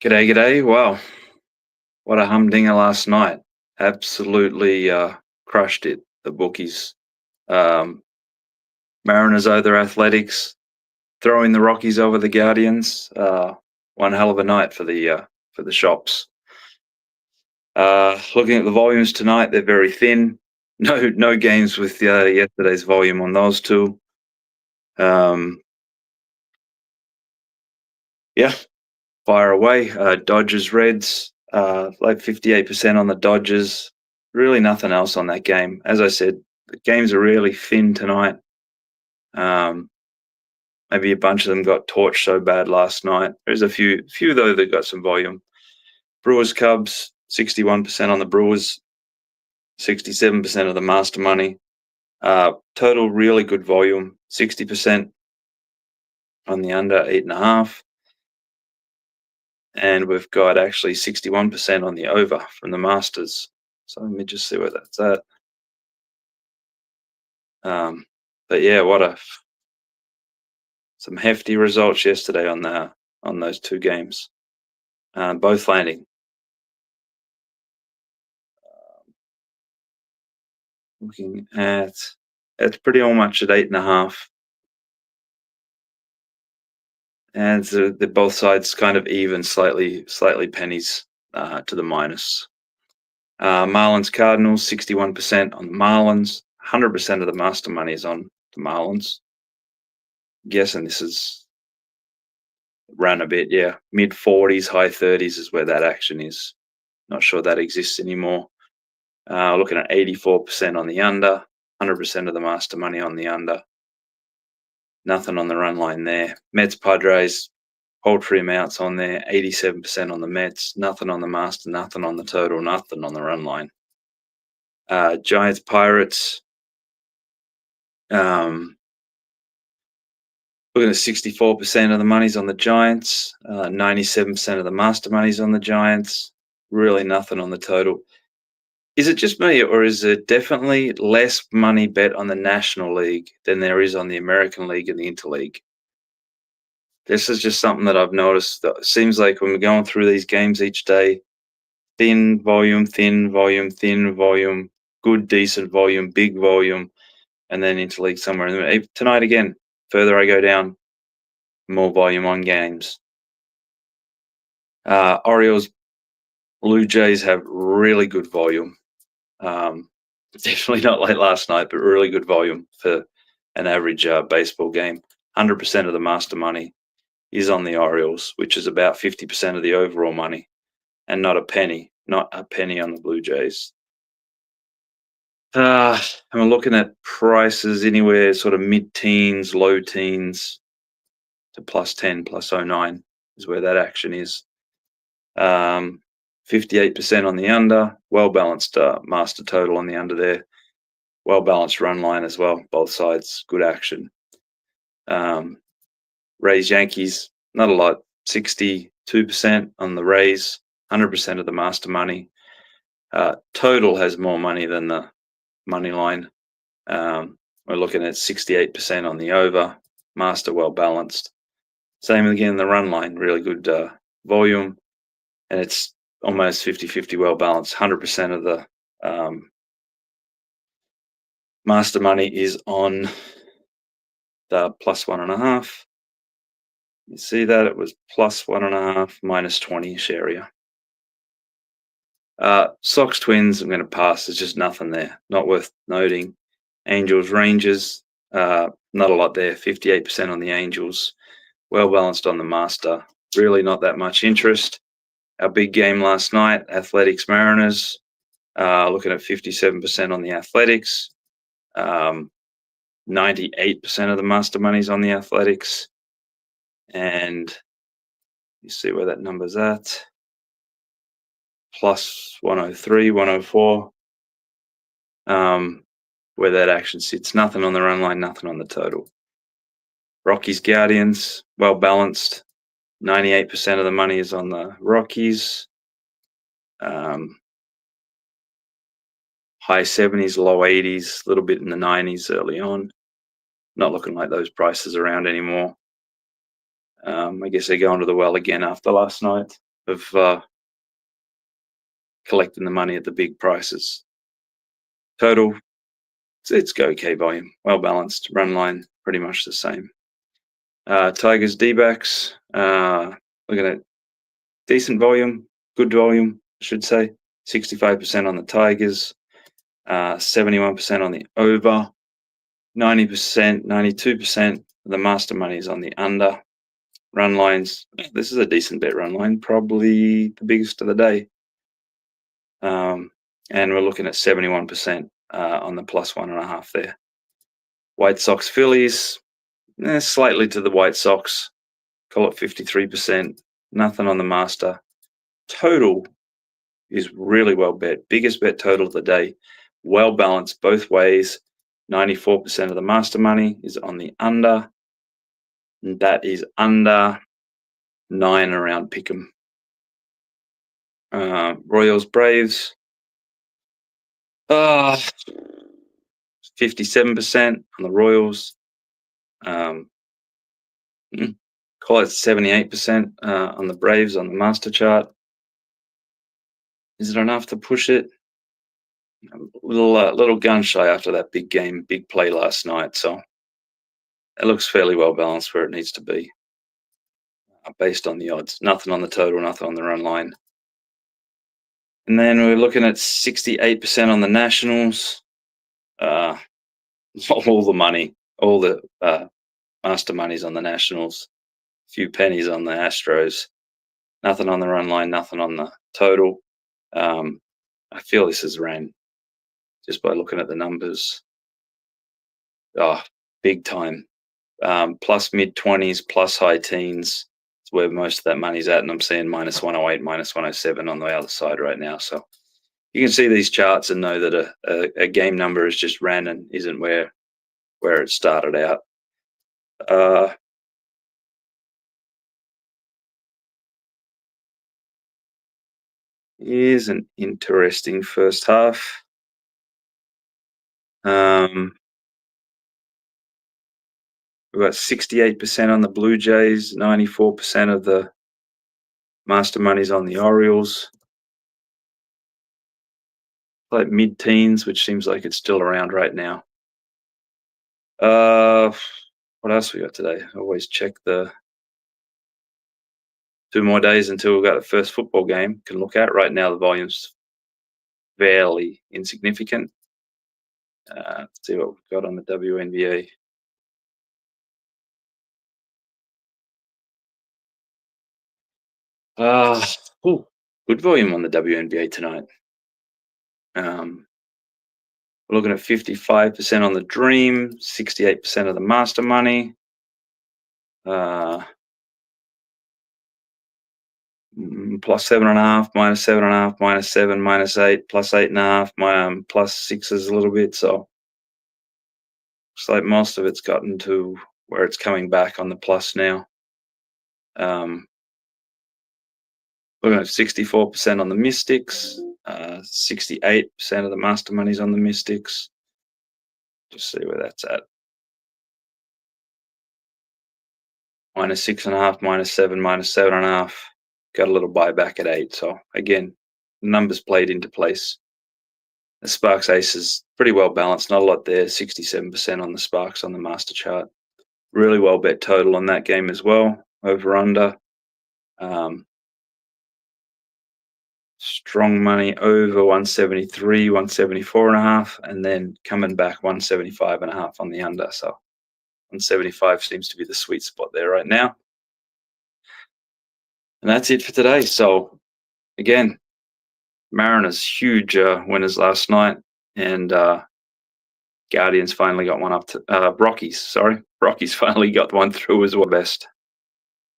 G'day, g'day. Wow, what a humdinger last night. Absolutely crushed it, the bookies. Um, Mariners over Athletics, throwing the Rockies over the Guardians. One hell of a night for the shops. Looking at the volumes tonight, they're very thin. No games with yesterday's volume on those two. Um, yeah, fire away. Dodgers, Reds, like 58% on the Dodgers. Really nothing else on that game. As I said, the games are really thin tonight. Um, Maybe a bunch of them got torched so bad last night. There's a few though that got some volume. Brewers, Cubs, 61% on the Brewers, 67% of the master money. Total really good volume, 60% on the under 8.5. And we've got actually 61% on the over from the Masters. So let me just see where that's at. But yeah, some hefty results yesterday on those two games, both landing. Looking at it's pretty much at 8.5, and the both sides kind of even, slightly pennies to the minus. Marlins Cardinals, 61% on the Marlins, 100% of the master money is on the Marlins. Guessing this is ran a bit, yeah. Mid 40s, high 30s is where that action is. Not sure that exists anymore. Looking at 84% on the under, 100% of the master money on the under. Nothing on the run line there. Mets Padres, paltry amounts on there. 87% on the Mets. Nothing on the master. Nothing on the total. Nothing on the run line. Giants Pirates. Looking at 64% of the money's on the Giants. 97% of the master money's on the Giants. Really nothing on the total. Is it just me, or is there definitely less money bet on the National League than there is on the American League and the Interleague? This is just something that I've noticed. That it seems like when we're going through these games each day, thin volume, thin volume, thin volume, good, decent volume, big volume, and then Interleague somewhere in the middle. Tonight again, further I go down, more volume on games. Orioles, Blue Jays have really good volume. Definitely not like last night, but really good volume for an average baseball game. 100% of the master money is on the Orioles, which is about 50% of the overall money, and not a penny on the Blue Jays. I'm looking at prices anywhere sort of mid-teens, low teens to +10, +09 is where that action is. 58% on the under, well-balanced master total on the under there. Well-balanced run line as well, both sides, good action. Rays Yankees, not a lot, 62% on the Rays, 100% of the master money. Total has more money than the money line. We're looking at 68% on the over, master well-balanced. Same again, the run line, really good volume, and it's almost 50-50 well-balanced. 100% of the master money is on the +1.5. You see that it was +1.5, -20ish area. Sox Twins, I'm going to pass. There's just nothing there. Not worth noting. Angels Rangers, not a lot there. 58% on the Angels. Well balanced on the master. Really not that much interest. Our big game last night, Athletics Mariners. Looking at 57% on the Athletics. 98% of the master money's on the Athletics. And you see where that number's at. +103, 104. Where that action sits. Nothing on the run line, nothing on the total. Rockies Guardians, well balanced. 98% of the money is on the Rockies. High 70s, low 80s, a little bit in the 90s early on. Not looking like those prices around anymore. I guess they're going to the well again after last night. of collecting the money at the big prices. Total, it's okay volume, well balanced. Run line, pretty much the same. Tigers D-backs, looking at decent volume, good volume, I should say. 65% on the Tigers, 71% on the over, 90%, 92% of the master money is on the under. Run lines, this is a decent bet run line, probably the biggest of the day. And we're looking at 71% on the +1.5 there. White Sox Phillies, slightly to the White Sox, call it 53%, nothing on the master. Total is really well bet, biggest bet total of the day, well balanced both ways. 94% of the master money is on the under, and that is under 9 around pick'em. Royals Braves, 57% on the Royals. Call it 78% on the Braves on the master chart. Is it enough to push it? A little gun shy after that big game, big play last night. So it looks fairly well balanced where it needs to be based on the odds. Nothing on the total, nothing on the run line. And then we're looking at 68% on the Nationals. All the money, all the master monies on the Nationals. A few pennies on the Astros. Nothing on the run line, nothing on the total. I feel this is ran just by looking at the numbers. Big time. Plus mid-20s, plus high teens. It's where most of that money's at, and I'm seeing -108, -107 on the other side right now. So you can see these charts and know that a game number is just ran and isn't where it started out. Here's an interesting first half. We've got 68% on the Blue Jays, 94% of the master money's on the Orioles. Like mid-teens, which seems like it's still around right now. What else we got today? I always check the 2 more days until we've got the first football game. Can look at right now. The volume's fairly insignificant. Let's see what we've got on the WNBA. Good volume on the WNBA tonight. We're looking at 55% on the Dream, 68% of the master money. +7.5, -7.5, -7, -8, +8.5, +6s a little bit. So looks like most of it's gotten to where it's coming back on the plus now. Looking at 64% on the Mystics, 68% of the master money's on the Mystics. Just see where that's at. -6.5, -7, -7.5. Got a little buyback at 8. So again, numbers played into place. The Sparks Ace is pretty well balanced. Not a lot there. 67% on the Sparks on the master chart. Really well bet total on that game as well. Over under. Strong money over 173, 174.5, and then coming back 175.5 on the under. So 175 seems to be the sweet spot there right now. And that's it for today. So again, Mariners huge winners last night, and Guardians finally got one up to Rockies. Rockies finally got one through as well. Best.